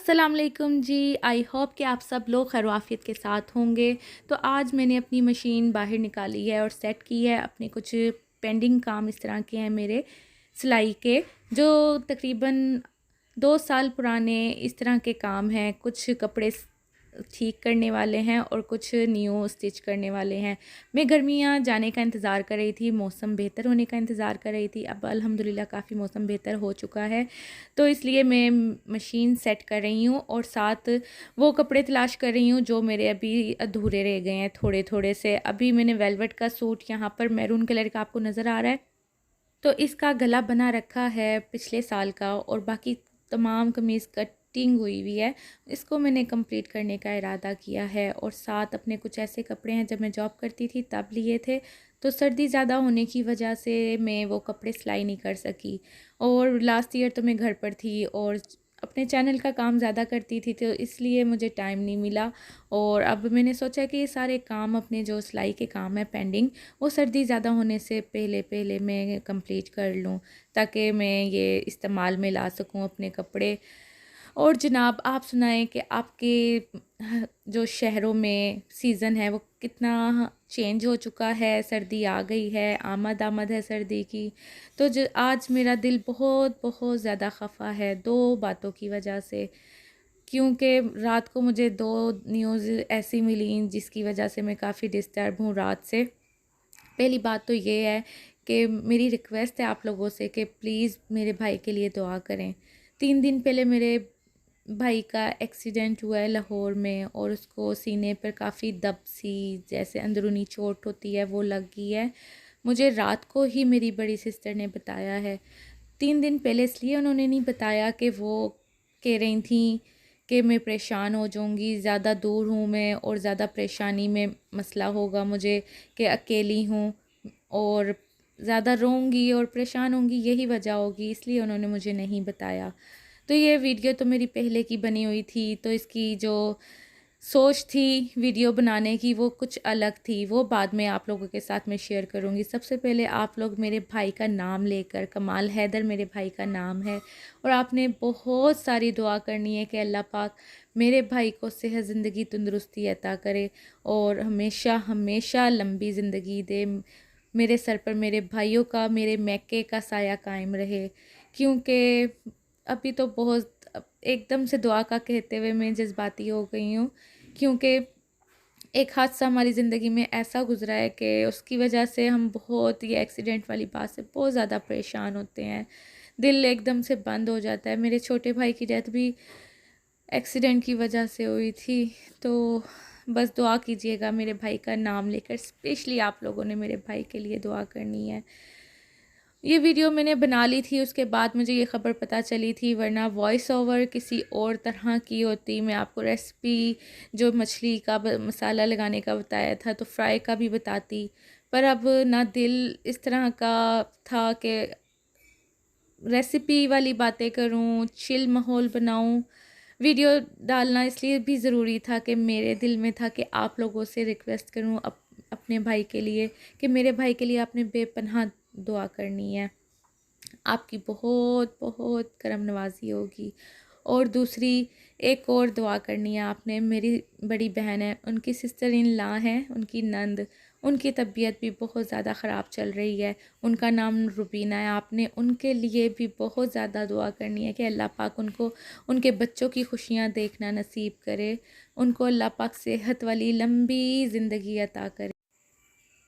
अस्सलाम वालेकुम जी। I hope कि आप सब लोग खैरियत के साथ होंगे। तो आज मैंने अपनी मशीन बाहर निकाली है और सेट की है। अपने कुछ पेंडिंग काम इस तरह के हैं मेरे सिलाई के, जो तकरीबन 2 साल पुराने इस तरह के काम हैं। कुछ कपड़े ठीक करने वाले हैं और कुछ न्यू स्टिच करने वाले हैं। मैं गर्मियाँ जाने का इंतज़ार कर रही थी, मौसम बेहतर होने का इंतज़ार कर रही थी। अब अल्हम्दुलिल्लाह काफ़ी मौसम बेहतर हो चुका है, तो इसलिए मैं मशीन सेट कर रही हूँ और साथ वो कपड़े तलाश कर रही हूँ जो मेरे अभी अधूरे रह गए हैं थोड़े थोड़े से। अभी मैंने वेलवेट का सूट यहाँ पर मैरून कलर का आपको नज़र आ रहा है, तो इसका गला बना रखा है पिछले साल का और बाकी तमाम कमीज़ कटिंग हुई हुई है। इसको मैंने कंप्लीट करने का इरादा किया है। और साथ अपने कुछ ऐसे कपड़े हैं जब मैं जॉब करती थी तब लिए थे, तो सर्दी ज़्यादा होने की वजह से मैं वो कपड़े सिलाई नहीं कर सकी। और लास्ट ईयर तो मैं घर पर थी और अपने चैनल का काम ज़्यादा करती थी, तो इसलिए मुझे टाइम नहीं मिला। और अब मैंने सोचा कि ये सारे काम अपने जो सिलाई के काम है पेंडिंग, वो सर्दी ज़्यादा होने से पहले पहले मैं कंप्लीट कर लूँ, ताकि मैं ये इस्तेमाल में ला सकूँ अपने कपड़े। और जनाब, आप सुनाएं कि आपके जो शहरों में सीज़न है वो कितना चेंज हो चुका है। सर्दी आ गई है, आमद आमद है सर्दी की। तो जो आज मेरा दिल बहुत बहुत ज़्यादा खफा है 2 बातों की वजह से, क्योंकि रात को मुझे 2 न्यूज़ ऐसी मिली जिसकी वजह से मैं काफ़ी डिस्टर्ब हूँ रात से। पहली बात तो ये है कि मेरी रिक्वेस्ट है आप लोगों से कि प्लीज़ मेरे भाई के लिए दुआ करें। 3 दिन पहले मेरे भाई का एक्सीडेंट हुआ है लाहौर में, और उसको सीने पर काफ़ी दब सी जैसे अंदरूनी चोट होती है वो लग गई है। मुझे रात को ही मेरी बड़ी सिस्टर ने बताया है। 3 दिन पहले इसलिए उन्होंने नहीं बताया कि वो कह रही थी कि मैं परेशान हो जाऊंगी, ज़्यादा दूर हूँ मैं और ज़्यादा परेशानी में मसला होगा मुझे, कि अकेली हूँ और ज़्यादा रोऊंगी और परेशान होंगी, यही वजह होगी, इसलिए उन्होंने मुझे नहीं बताया। तो ये वीडियो तो मेरी पहले की बनी हुई थी, तो इसकी जो सोच थी वीडियो बनाने की वो कुछ अलग थी, वो बाद में आप लोगों के साथ मैं शेयर करूँगी। सबसे पहले आप लोग मेरे भाई का नाम लेकर, कमाल हैदर मेरे भाई का नाम है, और आपने बहुत सारी दुआ करनी है कि अल्लाह पाक मेरे भाई को सेहत ज़िंदगी तंदुरुस्ती अता करे और हमेशा हमेशा लंबी ज़िंदगी दे। मेरे सर पर मेरे भाइयों का, मेरे मैके का साया कायम रहे। क्योंकि अभी तो बहुत एकदम से दुआ का कहते हुए मैं जज्बाती हो गई हूँ, क्योंकि एक हादसा हमारी ज़िंदगी में ऐसा गुजरा है कि उसकी वजह से हम बहुत, ये एक्सीडेंट वाली बात से बहुत ज़्यादा परेशान होते हैं। दिल एकदम से बंद हो जाता है। मेरे छोटे भाई की डेथ भी एक्सीडेंट की वजह से हुई थी। तो बस दुआ कीजिएगा मेरे भाई का नाम लेकर, स्पेशली आप लोगों ने मेरे भाई के लिए दुआ करनी है। ये वीडियो मैंने बना ली थी, उसके बाद मुझे ये ख़बर पता चली थी, वरना वॉइस ओवर किसी और तरह की होती। मैं आपको रेसिपी जो मछली का मसाला लगाने का बताया था, तो फ्राई का भी बताती, पर अब ना दिल इस तरह का था कि रेसिपी वाली बातें करूं, चिल माहौल बनाऊं। वीडियो डालना इसलिए भी ज़रूरी था कि मेरे दिल में था कि आप लोगों से रिक्वेस्ट करूं अपने भाई के लिए, कि मेरे भाई के लिए आपने बेपनाह दुआ करनी है। आपकी बहुत बहुत करम नवाजी होगी। और दूसरी एक और दुआ करनी है आपने, मेरी बड़ी बहन है, उनकी सिस्टर इन लॉ हैं, उनकी नंद, उनकी तबीयत भी बहुत ज़्यादा ख़राब चल रही है। उनका नाम रुबीना है। आपने उनके लिए भी बहुत ज़्यादा दुआ करनी है कि अल्लाह पाक उनको उनके बच्चों की खुशियाँ देखना नसीब करे, उनको अल्लाह पाक सेहत वाली लंबी ज़िंदगी अता करे।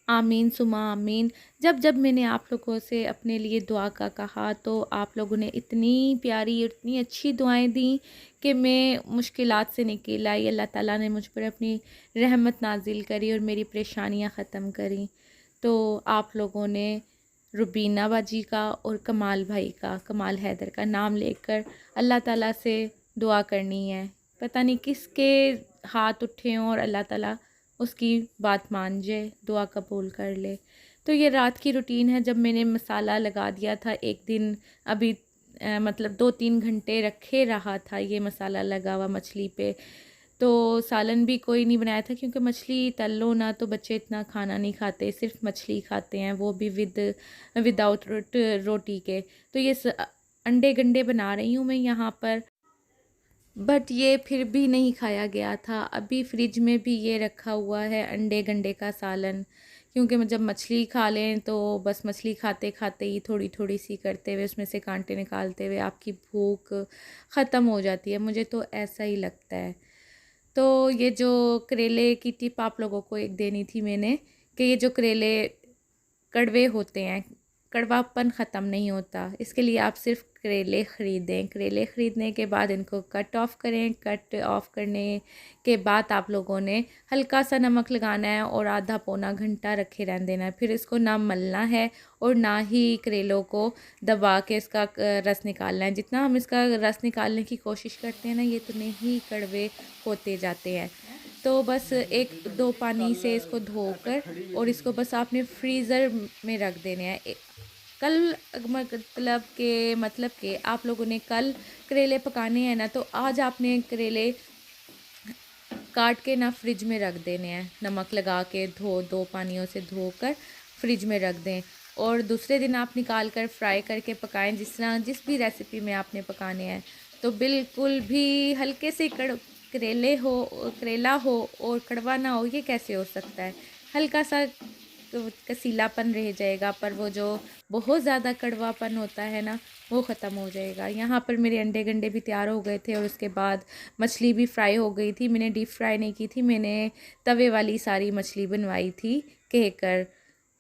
आमीन सुमा आमीन। जब जब मैंने आप लोगों से अपने लिए दुआ का कहा, तो आप लोगों ने इतनी प्यारी, इतनी अच्छी दुआएं दी कि मैं मुश्किलात से निकल आई। अल्लाह ताला ने मुझ पर अपनी रहमत नाजिल करी और मेरी परेशानियां ख़त्म करी। तो आप लोगों ने रुबीना बाजी का और कमाल भाई का, कमाल हैदर का नाम लेकर अल्लाह ताला से दुआ करनी है। पता नहीं किसके हाथ उठे हों और अल्लाह ताला उसकी बात मान जाए, दुआ कबूल कर ले। तो ये रात की रूटीन है। जब मैंने मसाला लगा दिया था एक दिन, अभी मतलब 2-3 घंटे रखे रहा था ये मसाला लगा हुआ मछली पे, तो सालन भी कोई नहीं बनाया था, क्योंकि मछली तल लो ना तो बच्चे इतना खाना नहीं खाते, सिर्फ मछली खाते हैं, वो भी विदाउट रोटी के। तो ये अंडे गंडे बना रही हूँ मैं यहाँ पर। बट ये फिर भी नहीं खाया गया था। अभी फ्रिज में भी ये रखा हुआ है अंडे गंडे का सालन, क्योंकि जब मछली खा लें तो बस मछली खाते खाते ही थोड़ी थोड़ी सी करते हुए उसमें से कांटे निकालते हुए आपकी भूख ख़त्म हो जाती है, मुझे तो ऐसा ही लगता है। तो ये जो करेले की टिप आप लोगों को एक देनी थी मैंने, कि ये जो करेले कड़वे होते हैं, कड़वापन ख़त्म नहीं होता, इसके लिए आप सिर्फ करेले ख़रीदें। करेले ख़रीदने के बाद इनको कट ऑफ़ करें। कट ऑफ़ करने के बाद आप लोगों ने हल्का सा नमक लगाना है और आधा पौना घंटा रखे रहने देना है। फिर इसको ना मलना है और ना ही करेलों को दबा के इसका रस निकालना है। जितना हम इसका रस निकालने की कोशिश करते हैं ना, ये इतने ही कड़वे होते जाते हैं। तो बस एक दो पानी से इसको धोकर और इसको बस आपने फ्रीज़र में रख देने हैं। कल मतलब के आप लोगों ने कल करेले पकाने हैं ना, तो आज आपने करेले काट के ना फ्रिज में रख देने हैं, नमक लगा के धो दो पानियों से धोकर फ्रिज में रख दें। और दूसरे दिन आप निकाल कर फ्राई करके पकाएं, जिस भी रेसिपी में आपने पकाने हैं। तो बिल्कुल भी हल्के से करेला हो और कड़वा ना हो, ये कैसे हो सकता है? हल्का सा कसीलापन रह जाएगा, पर वो जो बहुत ज़्यादा कड़वापन होता है ना, वो ख़त्म हो जाएगा। यहाँ पर मेरे अंडे गंडे भी तैयार हो गए थे और उसके बाद मछली भी फ्राई हो गई थी। मैंने डीप फ्राई नहीं की थी, मैंने तवे वाली सारी मछली बनवाई थी, कहकर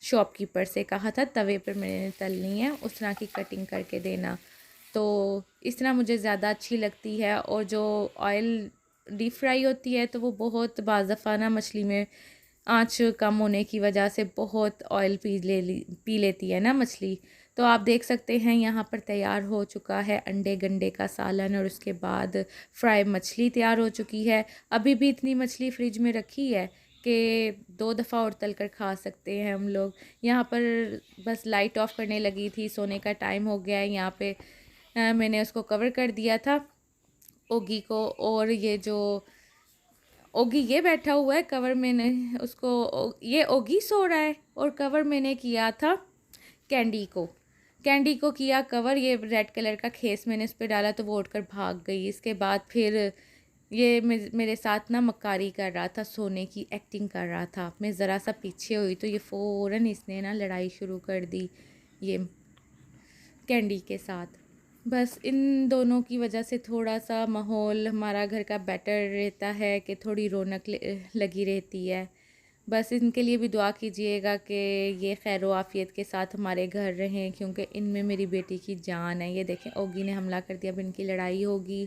शॉपकीपर से कहा था तवे पर मैंने तलनी है, उस तरह की कटिंग करके देना। तो इस तरह मुझे ज़्यादा अच्छी लगती है। और जो ऑयल डीप फ्राई होती है तो वो बहुत बाज़ दफ़ा ना मछली में आँच कम होने की वजह से बहुत ऑयल पी लेती है ना मछली। तो आप देख सकते हैं यहाँ पर तैयार हो चुका है अंडे गंडे का सालन और उसके बाद फ्राई मछली तैयार हो चुकी है। अभी भी इतनी मछली फ्रिज में रखी है कि 2 दफ़ा और तल कर खा सकते हैं हम लोग। यहाँ पर बस लाइट ऑफ करने लगी थी, सोने का टाइम हो गया है। यहाँ पे मैंने उसको कवर कर दिया था ओगी को, और ये जो ओगी ये बैठा हुआ है कवर मैंने उसको, ये ओगी सो रहा है और कवर मैंने किया था कैंडी को किया कवर। ये रेड कलर का खेस मैंने इस पर डाला तो वो उठकर भाग गई। इसके बाद फिर ये मेरे साथ ना मक्कारी कर रहा था, सोने की एक्टिंग कर रहा था। मैं ज़रा सा पीछे हुई तो ये फ़ौरन इसने ना लड़ाई शुरू कर दी ये कैंडी के साथ। बस इन दोनों की वजह से थोड़ा सा माहौल हमारा घर का बेटर रहता है, कि थोड़ी रौनक लगी रहती है। बस इनके लिए भी दुआ कीजिएगा कि ये खैर आफ़ियत के साथ हमारे घर रहें, क्योंकि इनमें मेरी बेटी की जान है। ये देखें ओगी ने हमला कर दिया, अब इनकी लड़ाई होगी।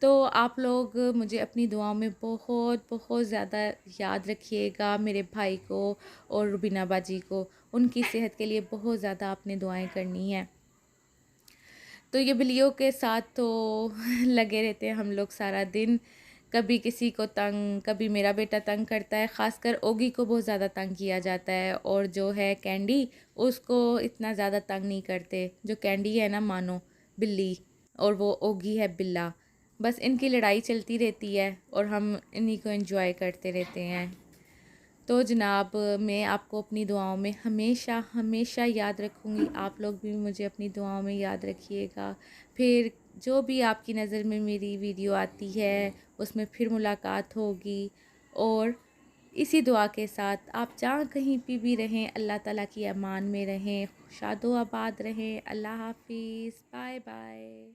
तो आप लोग मुझे अपनी दुआओं में बहुत बहुत ज़्यादा याद रखिएगा, मेरे भाई को और रुबीना बाजी को। उनकी सेहत के लिए बहुत ज़्यादा आपने दुआएं करनी है। तो ये बिल्लियों के साथ तो लगे रहते हैं हम लोग सारा दिन, कभी किसी को तंग, कभी मेरा बेटा तंग करता है। ख़ासकर ओगी को बहुत ज़्यादा तंग किया जाता है, और जो है कैंडी उसको इतना ज़्यादा तंग नहीं करते। जो कैंडी है ना मानो बिल्ली, और वो ओगी है बिल्ला। बस इनकी लड़ाई चलती रहती है और हम इन्हीं को एंजॉय करते रहते हैं। तो जनाब, मैं आपको अपनी दुआओं में हमेशा हमेशा याद रखूँगी। आप लोग भी मुझे अपनी दुआओं में याद रखिएगा। फिर जो भी आपकी नज़र में मेरी वीडियो आती है उसमें फिर मुलाकात होगी। और इसी दुआ के साथ आप जहाँ कहीं भी रहें, अल्लाह ताला की अमान में रहें, शादो आबाद रहें। अल्लाह हाफिज़, बाय बाय।